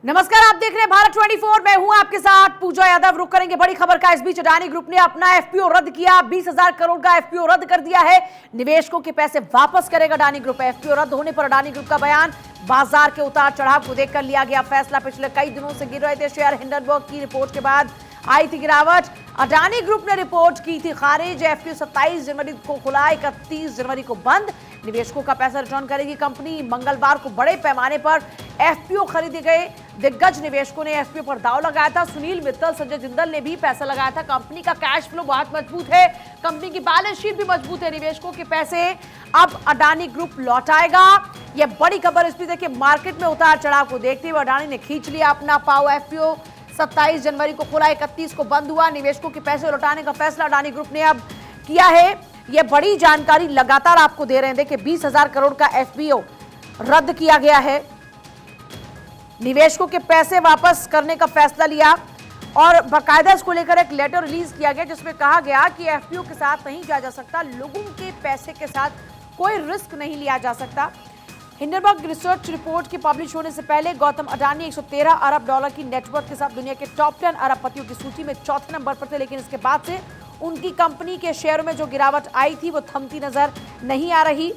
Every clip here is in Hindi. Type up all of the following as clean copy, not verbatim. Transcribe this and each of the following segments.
नमस्कार, आप देख रहे हैं भारत 24। मैं हूं आपके साथ पूजा यादव। रुक करेंगे बड़ी खबर का। इस बीच अडानी ग्रुप ने अपना एफपीओ रद्द किया। 20,000 करोड़ का एफपीओ रद्द कर दिया है। निवेशकों के पैसे वापस करेगा अडानी ग्रुप। एफपीओ रद्द होने पर अडानी ग्रुप का बयान। बाजार के उतार चढ़ाव को देखकर लिया गया फैसला। पिछले कई दिनों से गिर रहे थे शेयर। हिंडनबर्ग की रिपोर्ट के बाद आई थी गिरावट। अडानी ग्रुप ने रिपोर्ट की थी खारिज। एफपीओ 27 जनवरी को खुला, 31 जनवरी को बंद। निवेशकों का पैसा रिटर्न करेगी कंपनी। मंगलवार को बड़े पैमाने पर एफपीओ खरीदे गए। दिग्गज निवेशकों ने एफपीओ पर दांव लगाया था। सुनील मित्तल, संजय जिंदल ने भी पैसा लगाया था। कंपनी का कैश फ्लो बहुत मजबूत है। कंपनी की बैलेंस शीट भी मजबूत है। निवेशकों के पैसे अब अडानी ग्रुप लौटाएगा। यह बड़ी खबर। इस पर देखिए, मार्केट में उतार चढ़ाव को देखते हुए अडानी ने खींच लिया अपना पाव। एफपीओ 27 जनवरी को खुला, 31 को बंद हुआ। निवेशकों के पैसे लौटाने का फैसला अडानी ग्रुप ने अब किया है। यह बड़ी जानकारी लगातार आपको दे रहे हैं। देखिए, 20,000 करोड़ का एफपीओ रद्द किया गया है। निवेशकों के पैसे वापस करने का फैसला लिया और बाकायदा इसको लेकर एक लेटर रिलीज किया गया, जिसमें कहा गया कि एफपीओ के साथ नहीं जाया जा सकता। लोगों के पैसे के साथ कोई रिस्क नहीं लिया जा सकता। हिंडनबर्ग रिसर्च रिपोर्ट की पब्लिश होने से पहले गौतम अडानी 113 अरब डॉलर की नेटवर्थ के साथ दुनिया के टॉप 10 अरबपतियों की सूची में चौथे नंबर पर थे। लेकिन इसके बाद से उनकी कंपनी के शेयरों में जो गिरावट आई थी वो थमती नजर नहीं आ रही।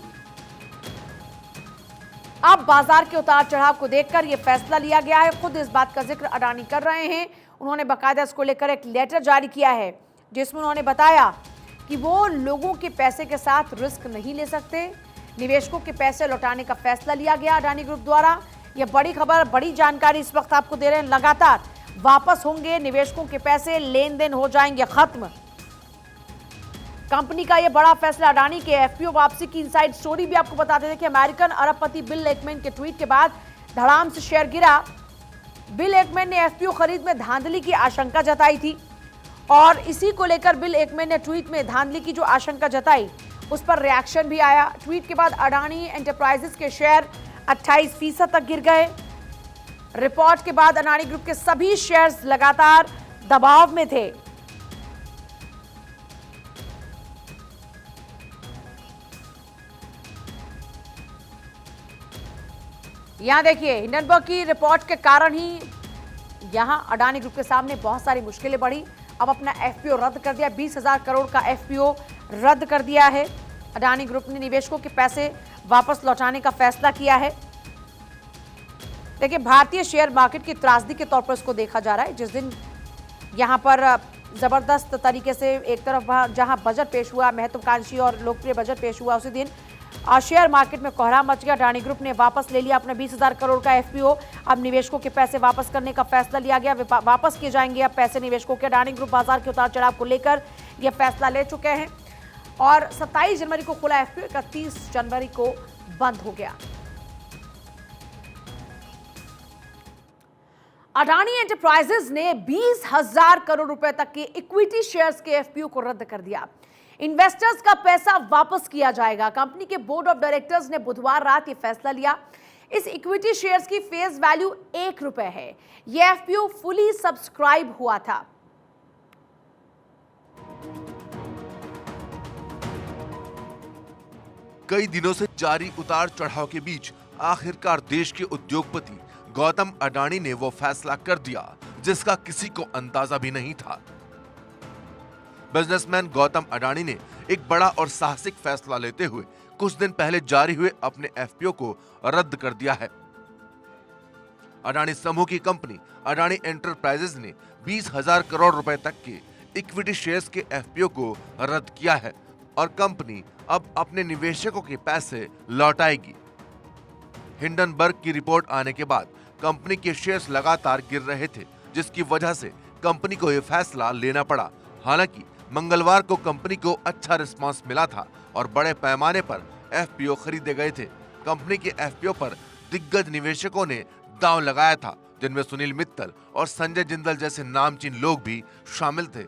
अब बाजार के उतार चढ़ाव को देखकर यह फैसला लिया गया है। खुद इस बात का जिक्र अडानी कर रहे हैं। उन्होंने बाकायदा इसको लेकर एक लेटर जारी किया है, जिसमें उन्होंने बताया कि वो लोगों के पैसे के साथ रिस्क नहीं ले सकते। निवेशकों के पैसे लौटाने का फैसला लिया गया अडानी ग्रुप द्वारा। यह बड़ी खबर, बड़ी जानकारी इस वक्त आपको दे रहे हैं। लगातार वापस होंगे निवेशकों के पैसे, लेन देन हो जाएंगे खत्म। कंपनी का यह बड़ा फैसला। अडानी के एफपीओ वापसी की इनसाइड स्टोरी भी आपको बताते थे कि अमेरिकन अरबपति बिल एकमैन के ट्वीट के बाद धड़ाम से शेयर गिरा। बिल एकमैन ने एफपीओ खरीद में धांधली की आशंका जताई थी और इसी को लेकर बिल एकमैन ने ट्वीट में धांधली की जो आशंका जताई, उस पर रिएक्शन भी आया। ट्वीट के बाद अडानी एंटरप्राइजेस के शेयर 28% तक गिर गए। रिपोर्ट के बाद अडानी ग्रुप के सभी शेयर्स लगातार दबाव में थे। यहां देखिए, हिंडनबर्ग की रिपोर्ट के कारण ही यहां अडानी ग्रुप के सामने बहुत सारी मुश्किलें बढ़ी। अब अपना एफपीओ रद्द कर दिया। 20,000 करोड़ का एफपीओ रद्द कर दिया है। अडानी ग्रुप ने निवेशकों के पैसे वापस लौटाने का फैसला किया है। देखिए, भारतीय शेयर मार्केट की त्रासदी के तौर पर इसको देखा जा रहा है। जिस दिन यहां पर जबरदस्त तरीके से एक तरफ जहां बजट पेश हुआ, महत्वाकांक्षी और लोकप्रिय बजट पेश हुआ, उसी दिन शेयर मार्केट में कोहराम मच गया। अडानी ग्रुप ने वापस ले लिया अपने 20,000 करोड़ का एफपीओ। अब निवेशकों के पैसे वापस करने का फैसला लिया गया। वापस किए जाएंगे अब पैसे निवेशकों के। अडानी ग्रुप बाजार के उतार चढ़ाव को लेकर यह फैसला ले चुके हैं और 27 जनवरी को खुला एफपीओ 31 जनवरी को बंद हो गया। अडानी एंटरप्राइजेज ने 20,000 करोड़ रुपए तक के इक्विटी शेयर्स के एफपीओ को रद्द कर दिया। इन्वेस्टर्स का पैसा वापस किया जाएगा। कंपनी के बोर्ड ऑफ डायरेक्टर्स ने बुधवार रात यह फैसला लिया। इस इक्विटी शेयर्स की फेस वैल्यू 1 रुपए है। यह एफपीओ फुली सब्सक्राइब हुआ था। कई दिनों से जारी उतार चढ़ाव के बीच आखिरकार देश के उद्योगपति गौतम अडानी ने वो फैसला कर दिया जिसका किसी को अंदाजा भी नहीं था। बिजनेसमैन गौतम अडानी ने एक बड़ा और साहसिक फैसला लेते हुए कुछ दिन पहले जारी हुए अपने एफपीओ को रद्द कर दिया है। अडानी समूह की कंपनी अडानी एंटरप्राइजेज ने 20,000 करोड़ रुपए तक के इक्विटी शेयर्स के एफपीओ को रद्द किया है और कंपनी अब अपने निवेशकों के पैसे लौटाएगी। हिंडनबर्ग की रिपोर्ट आने के बाद कंपनी के शेयर्स लगातार गिर रहे थे, जिसकी वजह से कंपनी को यह फैसला लेना पड़ा। हालांकि मंगलवार को कंपनी को अच्छा रिस्पांस मिला था और बड़े पैमाने पर एफपीओ खरीदे गए थे। कंपनी के एफपीओ पर दिग्गज निवेशकों ने दांव लगाया था, जिनमें सुनील मित्तल और संजय जिंदल जैसे नामचीन लोग भी शामिल थे।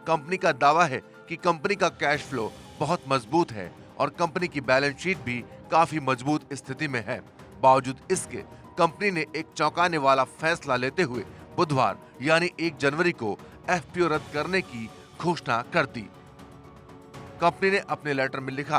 कंपनी का दावा है कि कंपनी का कैश फ्लो बहुत मजबूत है और कंपनी की बैलेंस शीट भी काफी मजबूत स्थिति में है। बावजूद इसके कंपनी ने एक चौंकाने वाला फैसला लेते हुए बुधवार यानी 1 जनवरी को एफपीओ रद्द करने की घोषणा कर दी। कंपनी ने अपने लेटर में लिखा,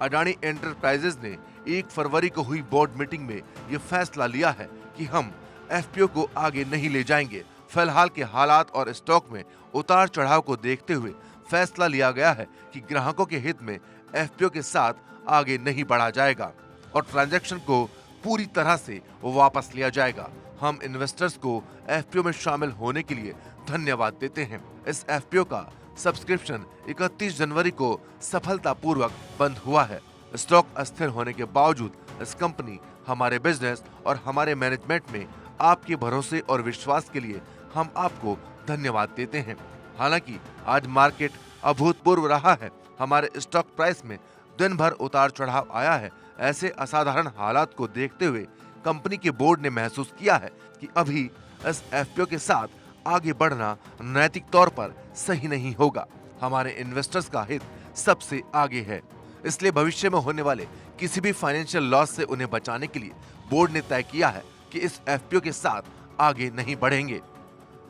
अडानी एंटरप्राइजेज ने 1 फरवरी को हुई बोर्ड मीटिंग में यह फैसला लिया है कि हम एफपीओ को आगे नहीं ले जाएंगे। फिलहाल के हालात और स्टॉक में उतार चढ़ाव को देखते हुए फैसला लिया गया है कि ग्राहकों के हित में एफपीओ के साथ आगे नहीं बढ़ा जाएगा और ट्रांजैक्शन को पूरी तरह से वापस लिया जाएगा। हम इन्वेस्टर्स को एफपीओ में शामिल होने के लिए धन्यवाद देते हैं। इस एफपीओ का सब्सक्रिप्शन 31 जनवरी को सफलतापूर्वक बंद हुआ है। स्टॉक अस्थिर होने के बावजूद इस कंपनी, हमारे बिजनेस और हमारे मैनेजमेंट में आपके भरोसे और विश्वास के लिए हम आपको धन्यवाद देते हैं। हालांकि आज मार्केट अभूतपूर्व रहा है। हमारे स्टॉक प्राइस में दिन भर उतार चढ़ाव आया है। ऐसे असाधारण हालात को देखते हुए कंपनी के बोर्ड ने महसूस किया है कि अभी इस एफपीओ के साथ आगे बढ़ना नैतिक तौर पर सही नहीं होगा। हमारे इन्वेस्टर्स का हित सबसे आगे है, इसलिए भविष्य में होने वाले किसी भी फाइनेंशियल लॉस से उन्हें बचाने के लिए बोर्ड ने तय किया है कि इस एफपीओ के साथ आगे नहीं बढ़ेंगे।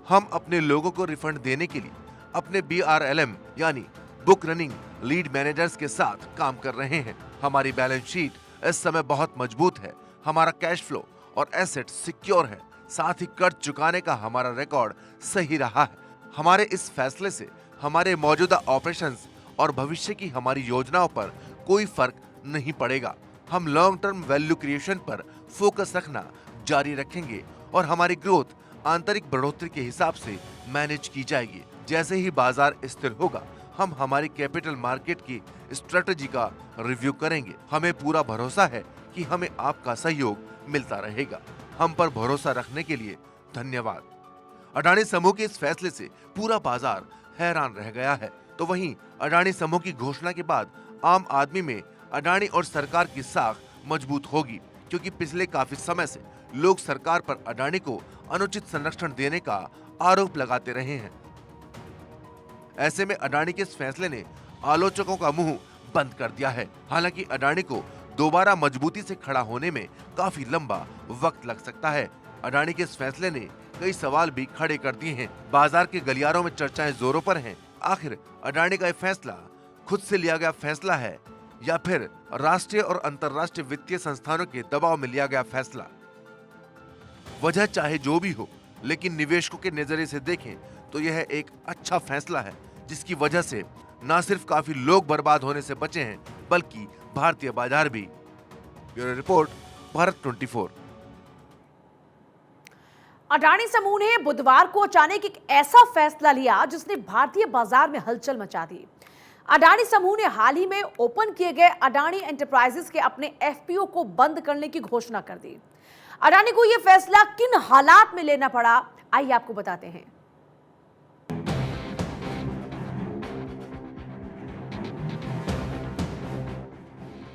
हम अपने लोगों को रिफंड देने के लिए अपने BRLM यानी बुक रनिंग लीड मैनेजर्स के साथ काम कर रहे हैं। हमारी बैलेंस शीट इस समय बहुत मजबूत है। हमारा कैश फ्लो और एसेट सिक्योर है। साथ ही कर्ज चुकाने का हमारा रिकॉर्ड सही रहा है। हमारे इस फैसले से हमारे मौजूदा ऑपरेशंस और भविष्य की हमारी योजनाओं पर कोई फर्क नहीं पड़ेगा। हम लॉन्ग टर्म वैल्यू क्रिएशन पर फोकस रखना जारी रखेंगे और हमारी ग्रोथ आंतरिक बढ़ोतरी के हिसाब से मैनेज की जाएगी। जैसे ही बाजार स्थिर होगा, हम हमारी कैपिटल मार्केट की स्ट्रेटजी का रिव्यू करेंगे। हमें पूरा भरोसा है कि हमें आपका सहयोग मिलता रहेगा। हम पर भरोसा रखने के लिए धन्यवाद। अडानी समूह के इस फैसले से पूरा बाजार हैरान रह गया है। तो वहीं अडानी समूह की घोषणा के बाद आम आदमी में अडानी और सरकार की साख मजबूत होगी, क्योंकि पिछले काफी समय से लोग सरकार पर अडानी को अनुचित संरक्षण देने का आरोप लगाते रहे हैं। ऐसे में अडानी के इस फैसले ने आलोचकों का मुंह बंद कर दिया है। हालांकि अडानी को दोबारा मजबूती से खड़ा होने में काफी लंबा वक्त लग सकता है। अडानी के इस फैसले ने कई सवाल भी खड़े कर दिए हैं। बाजार के गलियारों में चर्चाएं जोरों पर हैं। आखिर अडानी का यह फैसला खुद से लिया गया फैसला है या फिर राष्ट्रीय और अंतर्राष्ट्रीय वित्तीय संस्थानों के दबाव में लिया गया फैसला? वजह चाहे जो भी हो, लेकिन निवेशकों के नजरिए से देखें तो यह एक अच्छा फैसला है, जिसकी वजह से न सिर्फ काफी लोग बर्बाद होने से बचे हैं, बल्कि भारतीय बाजार भी। Bureau report, Bharat 24। अडानी समूह ने बुधवार को अचानक एक ऐसा फैसला लिया जिसने भारतीय बाजार में हलचल मचा दी। अडानी समूह ने हाल ही में ओपन किए गए अडानी एंटरप्राइजेस के अपने एफपीओ को बंद करने की घोषणा कर दी। अडानी को यह फैसला किन हालात में लेना पड़ा, आइए आपको बताते हैं।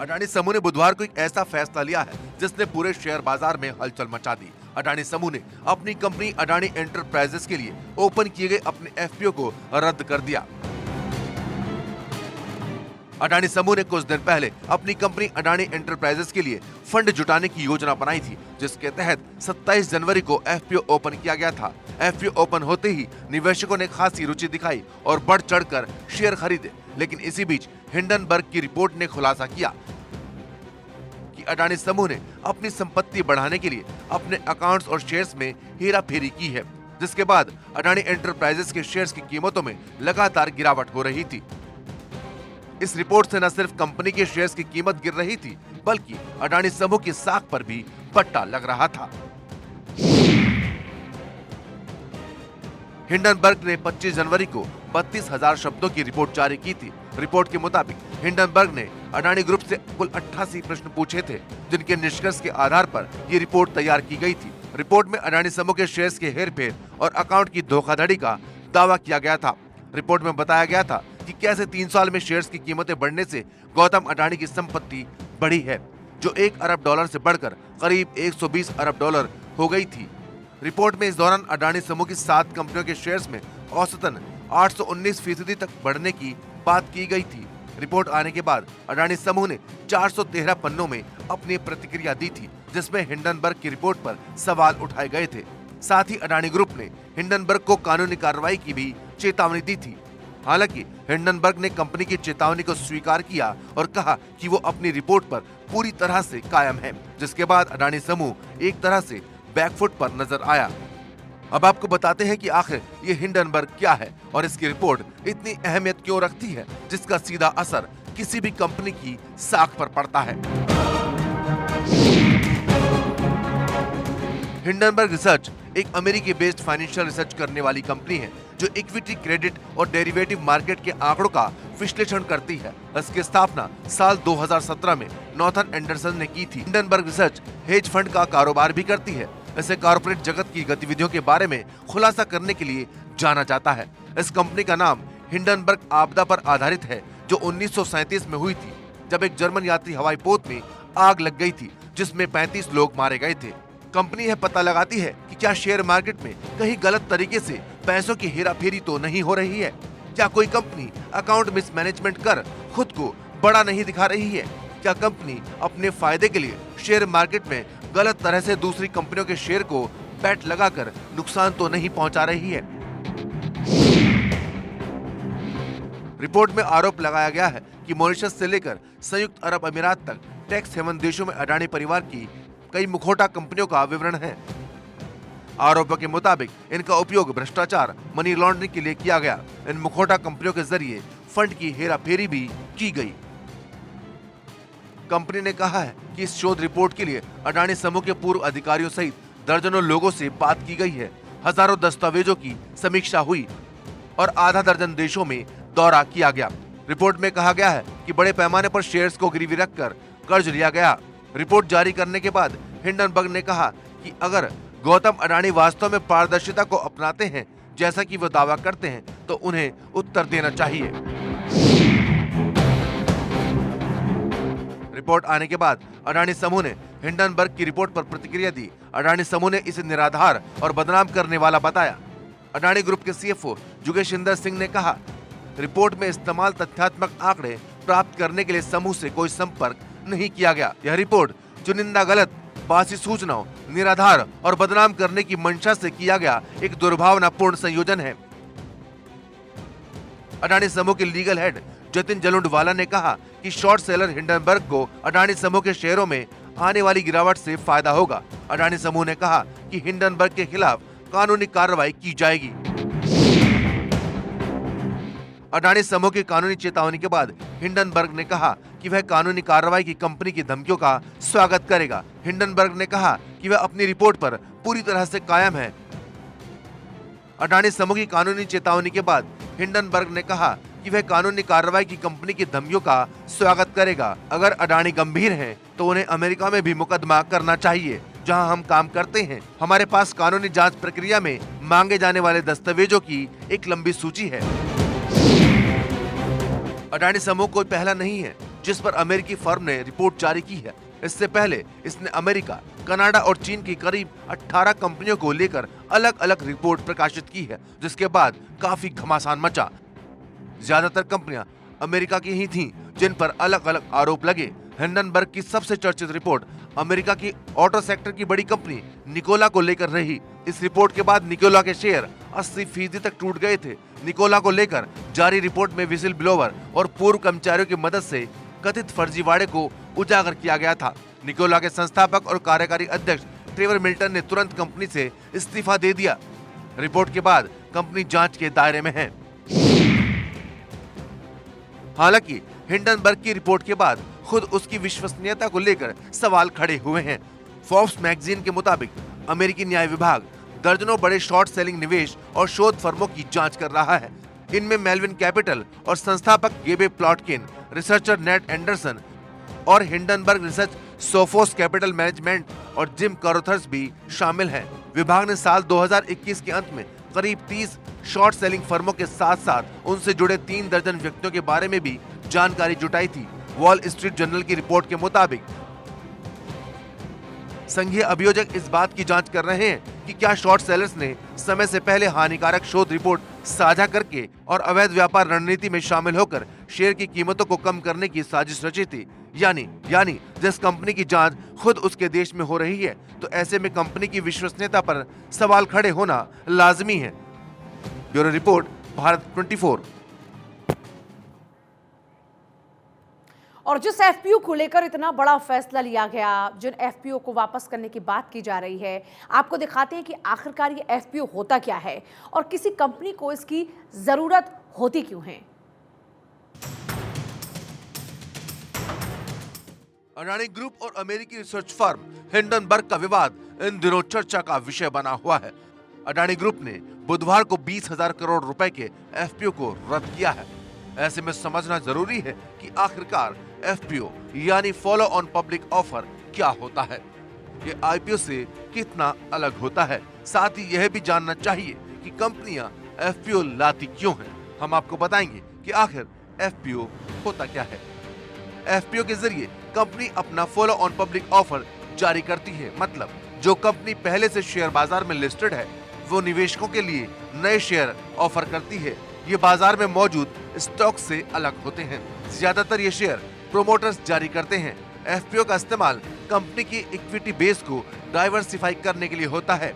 अडानी समूह ने बुधवार को एक ऐसा फैसला लिया है जिसने पूरे शेयर बाजार में हलचल मचा दी। अडानी समूह ने अपनी कंपनी अडानी एंटरप्राइजेस के लिए ओपन किए गए अपने एफपीओ को रद्द कर दिया। अडानी समूह ने कुछ दिन पहले अपनी कंपनी अडानी एंटरप्राइजेस के लिए फंड जुटाने की योजना बनाई थी, जिसके तहत 27 जनवरी को एफपीओ ओपन किया गया था। एफपीओ ओपन होते ही निवेशकों ने खासी रुचि दिखाई और बढ़ चढ़कर शेयर खरीदे। लेकिन इसी बीच हिंडनबर्ग की रिपोर्ट ने खुलासा किया कि अडानी समूह ने अपनी संपत्ति बढ़ाने के लिए अपने अकाउंट्स और शेयर्स में हेराफेरी की है, जिसके बाद अडानी एंटरप्राइजेस के शेयर्स की कीमतों में लगातार गिरावट हो रही थी। इस रिपोर्ट से न सिर्फ कंपनी के शेयर्स की कीमत गिर रही थी, बल्कि अडानी समूह की साख पर भी पट्टा लग रहा था। हिंडनबर्ग ने 25 जनवरी को 32,000 शब्दों की रिपोर्ट जारी की थी। रिपोर्ट के मुताबिक हिंडनबर्ग ने अडानी ग्रुप से कुल 88 प्रश्न पूछे थे, जिनके निष्कर्ष के आधार पर ये रिपोर्ट तैयार की गई थी। रिपोर्ट में अडानी समूह के शेयर्स के हेरफेर और अकाउंट की धोखाधड़ी का दावा किया गया था। रिपोर्ट में बताया गया था कि कैसे 3 साल में शेयर्स की कीमतें बढ़ने से गौतम अडानी की संपत्ति बढ़ी है, जो $1 अरब से बढ़कर करीब $120 अरब हो गई थी। रिपोर्ट में इस दौरान अडानी समूह की 7 कंपनियों के शेयर्स में औसतन 819% तक बढ़ने की बात की गई थी। रिपोर्ट आने के बाद अडानी समूह ने 413 पन्नों में अपनी प्रतिक्रिया दी थी, जिसमें हिंडनबर्ग की रिपोर्ट पर सवाल उठाए गए थे। साथ ही अडानी ग्रुप ने हिंडनबर्ग को कानूनी कार्रवाई की भी चेतावनी दी थी। हालांकि हिंडनबर्ग ने कंपनी की चेतावनी को स्वीकार किया और कहा कि वो अपनी रिपोर्ट पर पूरी तरह से कायम है, जिसके बाद अडानी समूह एक तरह से बैकफुट पर नजर आया। अब आपको बताते हैं कि आखिर ये हिंडनबर्ग क्या है और इसकी रिपोर्ट इतनी अहमियत क्यों रखती है, जिसका सीधा असर किसी भी कंपनी की साख पर पड़ता है। हिंडनबर्ग रिसर्च एक अमेरिकी बेस्ड फाइनेंशियल रिसर्च करने वाली कंपनी है जो इक्विटी, क्रेडिट और डेरिवेटिव मार्केट के आंकड़ों का विश्लेषण करती है। इसकी स्थापना साल 2017 में नॉर्थन एंडरसन ने की थी। हिंडनबर्ग रिसर्च हेज फंड का कारोबार भी करती है। इसे कॉर्पोरेट जगत की गतिविधियों के बारे में खुलासा करने के लिए जाना जाता है। इस कंपनी का नाम हिंडनबर्ग आपदा पर आधारित है जो 1937 में हुई थी, जब एक जर्मन यात्री हवाई पोत में आग लग गई थी जिसमें 35 लोग मारे गए थे। कंपनी यह पता लगाती है कि क्या शेयर मार्केट में कहीं गलत तरीके से पैसों की हेराफेरी तो नहीं हो रही है, क्या कोई कंपनी अकाउंट मिसमैनेजमेंट कर खुद को बड़ा नहीं दिखा रही है, क्या कंपनी अपने फायदे के लिए शेयर मार्केट में गलत तरह से दूसरी कंपनियों के शेयर को बैट लगाकर नुकसान तो नहीं पहुंचा रही है। रिपोर्ट में आरोप लगाया गया है कि मॉरिशस से लेकर संयुक्त अरब अमीरात तक टैक्स हेवन देशों में अडानी परिवार की कई मुखौटा कंपनियों का विवरण है। आरोपों के मुताबिक इनका उपयोग भ्रष्टाचार, मनी लॉन्ड्रिंग के लिए किया गया। इन मुखौटा कंपनियों के जरिए फंड की हेराफेरी भी की गई। कंपनी ने कहा है कि इस शोध रिपोर्ट के लिए अडानी समूह के पूर्व अधिकारियों सहित दर्जनों लोगों से बात की गई है। हजारों दस्तावेजों की समीक्षा हुई और आधा दर्जन देशों में दौरा किया गया। रिपोर्ट में कहा गया है कि बड़े पैमाने पर शेयर्स को गिरवी रखकर कर्ज लिया गया। रिपोर्ट जारी करने के बाद हिंडनबर्ग ने कहा कि अगर गौतम अडानी वास्तव में पारदर्शिता को अपनाते हैं जैसा कि वो दावा करते हैं तो उन्हें उत्तर देना चाहिए। रिपोर्ट आने के बाद अडानी समूह ने हिंडनबर्ग की रिपोर्ट पर प्रतिक्रिया दी। अडानी समूह ने इसे निराधार और बदनाम करने वाला बताया। अडानी ग्रुप के सीएफओ जुगेशिंदर सिंह ने कहा, रिपोर्ट में इस्तेमाल तथ्यात्मक आंकड़े प्राप्त करने के लिए समूह से कोई संपर्क नहीं किया गया। यह रिपोर्ट चुनिंदा गलत, बासी सूचनाओं, निराधार और बदनाम करने की मंशा से किया गया एक दुर्भावनापूर्ण संयोजन है। अडानी समूह के लीगल हेड जतिन जलुंडवाला ने कहा कि शॉर्ट सेलर हिंडनबर्ग को अडानी समूह के शेयरों में आने वाली गिरावट से फायदा होगा। अडानी समूह ने कहा कि हिंडनबर्ग के खिलाफ कानूनी कार्रवाई की जाएगी। अडानी समूह की कानूनी चेतावनी के बाद हिंडनबर्ग ने कहा कि वह कानूनी कार्रवाई की कंपनी की धमकियों का स्वागत करेगा। हिंडनबर्ग ने कहा कि वह अपनी रिपोर्ट पर पूरी तरह से कायम है। अडानी समूह की कानूनी चेतावनी के बाद हिंडनबर्ग ने कहा कि वह कानूनी कार्रवाई की कंपनी की धमकियों का स्वागत करेगा। अगर अडानी गंभीर हैं, तो उन्हें अमेरिका में भी मुकदमा करना चाहिए जहां हम काम करते हैं। हमारे पास कानूनी जांच प्रक्रिया में मांगे जाने वाले दस्तावेजों की एक लंबी सूची है। अडानी समूह कोई पहला नहीं है जिस पर अमेरिकी फर्म ने रिपोर्ट जारी की है। इससे पहले इसने अमेरिका, कनाडा और चीन की करीब 18 कंपनियों को लेकर अलग अलग रिपोर्ट प्रकाशित की है, जिसके बाद काफी घमासान मचा। ज्यादातर कंपनियां अमेरिका की ही थीं, जिन पर अलग अलग आरोप लगे। हिंडनबर्ग की सबसे चर्चित रिपोर्ट अमेरिका की ऑटो सेक्टर की बड़ी कंपनी निकोला को लेकर रही। इस रिपोर्ट के बाद निकोला के शेयर 80% तक टूट गए थे। निकोला को लेकर जारी रिपोर्ट में विजिल ब्लोवर और पूर्व कर्मचारियों की मदद से कथित फर्जीवाड़े को उजागर किया गया था। निकोला के संस्थापक और कार्यकारी अध्यक्ष ट्रेवर मिल्टन ने तुरंत कंपनी से इस्तीफा दे दिया। रिपोर्ट के बाद कंपनी जांच के दायरे में है। हालांकि हिंडनबर्ग की रिपोर्ट के बाद खुद उसकी विश्वसनीयता को लेकर सवाल खड़े हुए हैं। फोर्ब्स मैगजीन के मुताबिक अमेरिकी न्याय विभाग दर्जनों बड़े शॉर्ट सेलिंग निवेश और शोध फर्मों की जांच कर रहा है। इनमें मेलविन कैपिटल और संस्थापक गेबे प्लॉटकिन, रिसर्चर नेट एंडरसन और Hindenburg research, Sophos capital management और जिम कैरोथर्स भी शामिल हैं। विभाग ने साल 2021 के अंत में करीब 30 शॉर्ट सेलिंग फर्मों के साथ साथ उनसे जुड़े 3 दर्जन व्यक्तियों के बारे में भी जानकारी जुटाई थी। वॉल स्ट्रीट जर्नल की रिपोर्ट के मुताबिक संघीय अभियोजक इस बात की जांच कर रहे हैं कि क्या शॉर्ट सेलर्स ने समय से पहले हानिकारक शोध रिपोर्ट साझा करके और अवैध व्यापार रणनीति में शामिल होकर शेयर की कीमतों को कम करने की साजिश रची थी। यानी जिस कंपनी की जांच खुद उसके देश में हो रही है, तो ऐसे में कंपनी की विश्वसनीयता पर सवाल खड़े होना लाजमी है। Bureau report, Bharat 24। और जिस एफपीओ को लेकर इतना बड़ा फैसला लिया गया, जिन एफपीओ को वापस करने की बात की जा रही है, आपको दिखाते हैं कि आखिरकार ये एफपीओ होता क्या है और किसी कंपनी को इसकी जरूरत होती क्यों है। अडानी ग्रुप और अमेरिकी रिसर्च फर्म हिंडनबर्ग का विवाद इन दिनों चर्चा का विषय बना हुआ है। अडानी ग्रुप ने बुधवार को 20,000 करोड़ रुपए के एफपीओ को रद्द किया है। ऐसे में समझना जरूरी है कि आखिरकार एफपीओ यानी फॉलो ऑन पब्लिक ऑफर क्या होता है, ये आईपीओ से कितना अलग होता है। साथ ही यह भी जानना चाहिए कि कंपनियां एफपीओ लाती क्यों हैं। हम आपको बताएंगे कि आखिर एफपीओ होता क्या है। एफपीओ के जरिए कंपनी अपना फॉलो ऑन पब्लिक ऑफर जारी करती है। मतलब जो कंपनी पहले से शेयर बाजार में लिस्टेड है वो निवेशकों के लिए नए शेयर ऑफर करती है। ये बाजार में मौजूद स्टॉक से अलग होते हैं। ज्यादातर ये शेयर प्रोमोटर्स जारी करते हैं। एफपीओ का इस्तेमाल कंपनी की इक्विटी बेस को डाइवर्सिफाई करने के लिए होता है।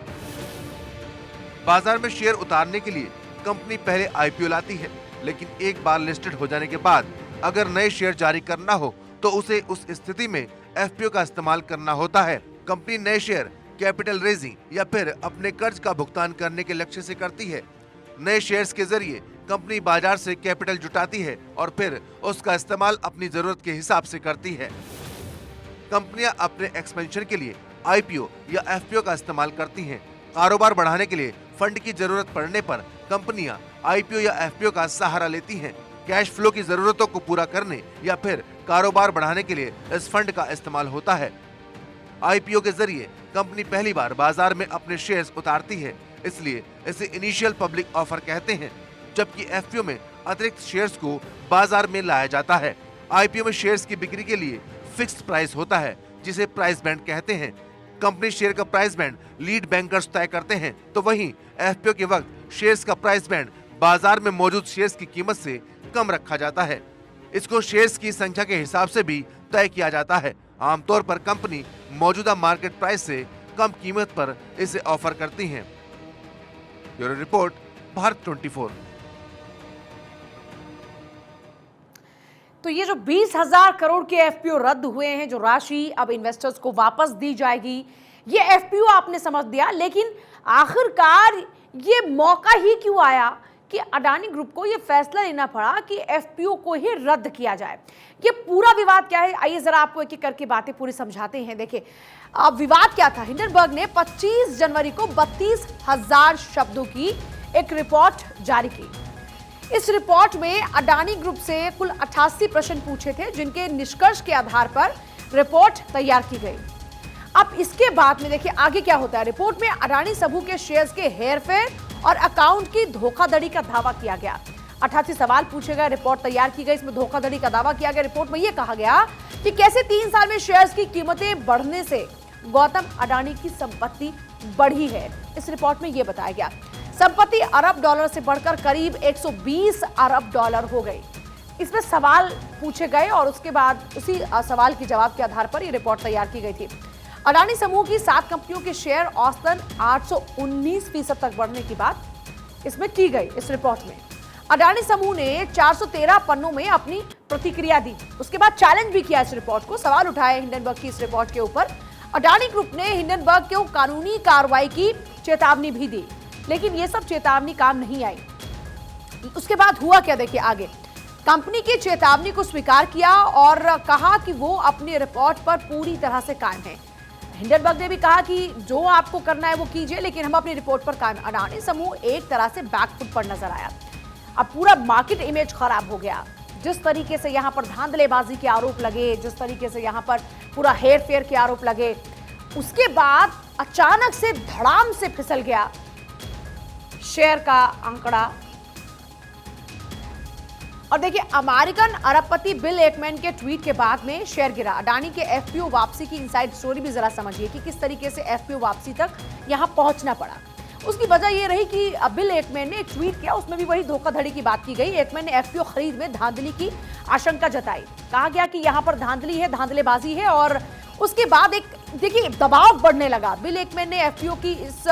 बाजार में शेयर उतारने के लिए कंपनी पहले आईपीओ लाती है, लेकिन एक बार लिस्टेड हो जाने के बाद अगर नए शेयर जारी करना हो तो उसे उस स्थिति में एफपीओ का इस्तेमाल करना होता है। कंपनी नए शेयर कैपिटल रेजिंग या फिर अपने कर्ज का भुगतान करने के लक्ष्य से करती है। नए शेयर्स के जरिए कंपनी बाजार से कैपिटल जुटाती है और फिर उसका इस्तेमाल अपनी जरूरत के हिसाब से करती है। कंपनियां अपने एक्सपेंशन के लिए आईपीओ या एफपीओ का इस्तेमाल करती हैं। कारोबार बढ़ाने के लिए फंड की जरूरत पड़ने पर कंपनियां आईपीओ या एफपीओ का सहारा लेती हैं। कैश फ्लो की जरूरतों को पूरा करने या फिर कारोबार बढ़ाने के लिए इस फंड का इस्तेमाल होता है। आईपीओ के जरिए कंपनी पहली बार बाजार में अपने शेयर्स उतारती है, इसलिए इसे इनिशियल पब्लिक ऑफर कहते हैं। जबकि एफपीओ में अतिरिक्त शेयर्स को बाजार में लाया जाता है। आईपीओ में शेयर्स की बिक्री के लिए फिक्स्ड प्राइस होता है, जिसे प्राइस बैंड कहते हैं। कंपनी शेयर का प्राइस बैंड लीड बैंकर्स तय करते हैं, तो वहीं एफपीओ के वक्त शेयर्स का प्राइस बैंड बाजार में मौजूद शेयर्स की कीमत से कम रखा जाता है। इसको शेयर्स की संख्या के हिसाब से भी तय किया जाता है। आमतौर पर कंपनी मौजूदा मार्केट प्राइस से कम कीमत पर इसे ऑफर करती हैं। Bureau report, Bharat 24। तो ये जो 20,000 करोड़ के एफपीओ रद्द हुए हैं, जो राशि अब इन्वेस्टर्स को वापस दी जाएगी, ये एफपीओ आपने समझ दिया, लेकिन आखिरकार ये मौका ही क्यों आया कि अडानी ग्रुप को ये फैसला लेना पड़ा कि एफपीओ को ही रद्द किया जाए। ये पूरा विवाद क्या है, आइए जरा आपको एक एक करके बातें पूरी समझाते हैं। देखिए, अब विवाद क्या था। हिंडनबर्ग ने 25 जनवरी को 32,000 शब्दों की एक रिपोर्ट जारी की। इस रिपोर्ट में अडानी ग्रुप से कुल 88 प्रश्न पूछे थे, जिनके निष्कर्ष के आधार पर रिपोर्ट तैयार की गई। अब इसके बाद में देखिए आगे क्या होता है। रिपोर्ट में अडानी समूह के शेयर्स के हेरफेर और अकाउंट की धोखाधड़ी का दावा किया गया। 88 सवाल पूछे गए, रिपोर्ट तैयार की गई, इसमें धोखाधड़ी का दावा किया गया। रिपोर्ट में यह कहा गया कि कैसे 3 साल में शेयर्स की कीमतें बढ़ने से गौतम अडानी की संपत्ति बढ़ी है। इस रिपोर्ट में यह बताया गया संपत्ति अरब डॉलर से बढ़कर करीब 120 अरब डॉलर हो गई। इसमें सवाल पूछे गए और उसके बाद उसी सवाल के जवाब के आधार पर यह रिपोर्ट तैयार की गई थी। अडानी समूह की 7 कंपनियों के शेयर औसतन 819% तक बढ़ने की बात इसमें की गई। इस रिपोर्ट में अडानी समूह ने 413 पन्नों में अपनी प्रतिक्रिया दी। उसके बाद चैलेंज भी किया इस रिपोर्ट को, सवाल उठाए हिंडनबर्ग की इस रिपोर्ट के ऊपर। अडानी ग्रुप ने हिंडनबर्ग को कानूनी कार्रवाई की चेतावनी भी दी, लेकिन यह सब चेतावनी काम नहीं आई। उसके बाद हुआ क्या, देखिए आगे। कंपनी की चेतावनी को स्वीकार किया और कहा कि वो अपनी रिपोर्ट पर पूरी तरह से कायम है। हिंडनबर्ग ने भी कहा कि जो आपको करना है वो कीजिए, लेकिन हम अपनी रिपोर्ट पर कायम। अडानी समूह एक तरह से बैकफुट पर नजर आया। अब पूरा मार्केट इमेज खराब हो गया। जिस तरीके से यहां पर धांधलेबाजी के आरोप लगे, जिस तरीके से यहां पर पूरा हेर फेर के आरोप लगे, उसके बाद अचानक से धड़ाम से फिसल गया शेयर का आंकड़ा। और देखिए, अमेरिकन अरबपति बिल एकमैन के ट्वीट के बाद में शेयर गिरा। अडानी के एफपीओ वापसी की इनसाइड स्टोरी भी जरा समझिए कि किस तरीके से एफपीओ वापसी तक यहां पहुंचना पड़ा। उसकी वजह यह रही कि बिल एकमैन ने एक ट्वीट किया, उसमें भी वही धोखाधड़ी की बात की गई। एकमैन ने एफपीओ खरीद में धांधली की आशंका जताई। कहा गया कि यहां पर धांधली है, धांधलेबाजी है, और उसके बाद एक देखिए दबाव बढ़ने लगा। बिल एकमैन ने एफपीओ की इस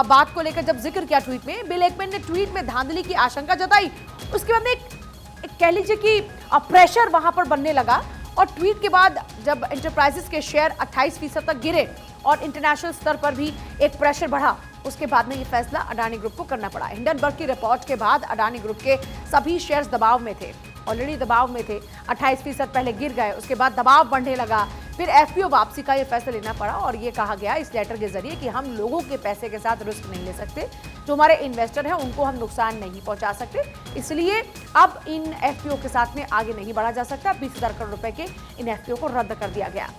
बात को लेकर जब जिक्र किया ट्वीट में, बिल एकमैन ने ट्वीट में धांधली की आशंका जताई। उसके बाद में एक कह लीजिए कि प्रेशर वहां पर बनने लगा और ट्वीट के बाद जब एंटरप्राइजेस के शेयर 28% तक गिरे और इंटरनेशनल स्तर पर भी एक प्रेशर बढ़ा, उसके बाद में ये फैसला अडानी ग्रुप को करना पड़ा। हिंडनबर्ग की रिपोर्ट के बाद अडानी ग्रुप के सभी शेयर्स दबाव में थे, ऑलरेडी दबाव में थे। 28% पहले गिर गए, उसके बाद दबाव बढ़ने लगा, फिर एफपीओ वापसी का ये फैसला लेना पड़ा और ये कहा गया इस लेटर के जरिए कि हम लोगों के पैसे के साथ रिस्क नहीं ले सकते, जो हमारे इन्वेस्टर हैं उनको हम नुकसान नहीं पहुंचा सकते, इसलिए अब इन एफपीओ के साथ में आगे नहीं बढ़ा जा सकता। 20,000 करोड़ रुपए के इन एफपीओ को रद्द कर दिया गया।